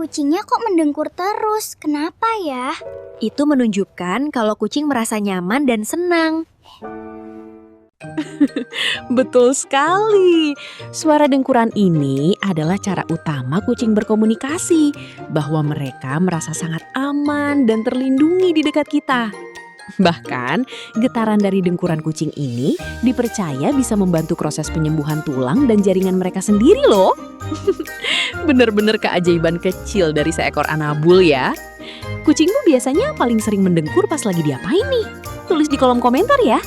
kucingnya kok mendengkur terus. Kenapa ya? Itu menunjukkan kalau kucing merasa nyaman dan senang. Betul sekali. Suara dengkuran ini adalah cara utama kucing berkomunikasi, bahwa mereka merasa sangat aman dan terlindungi di dekat kita. Bahkan, getaran dari dengkuran kucing ini dipercaya bisa membantu proses penyembuhan tulang dan jaringan mereka sendiri loh. Bener-bener keajaiban kecil dari seekor Anabul ya. Kucingmu biasanya paling sering mendengkur pas lagi diapain nih? Tulis di kolom komentar ya.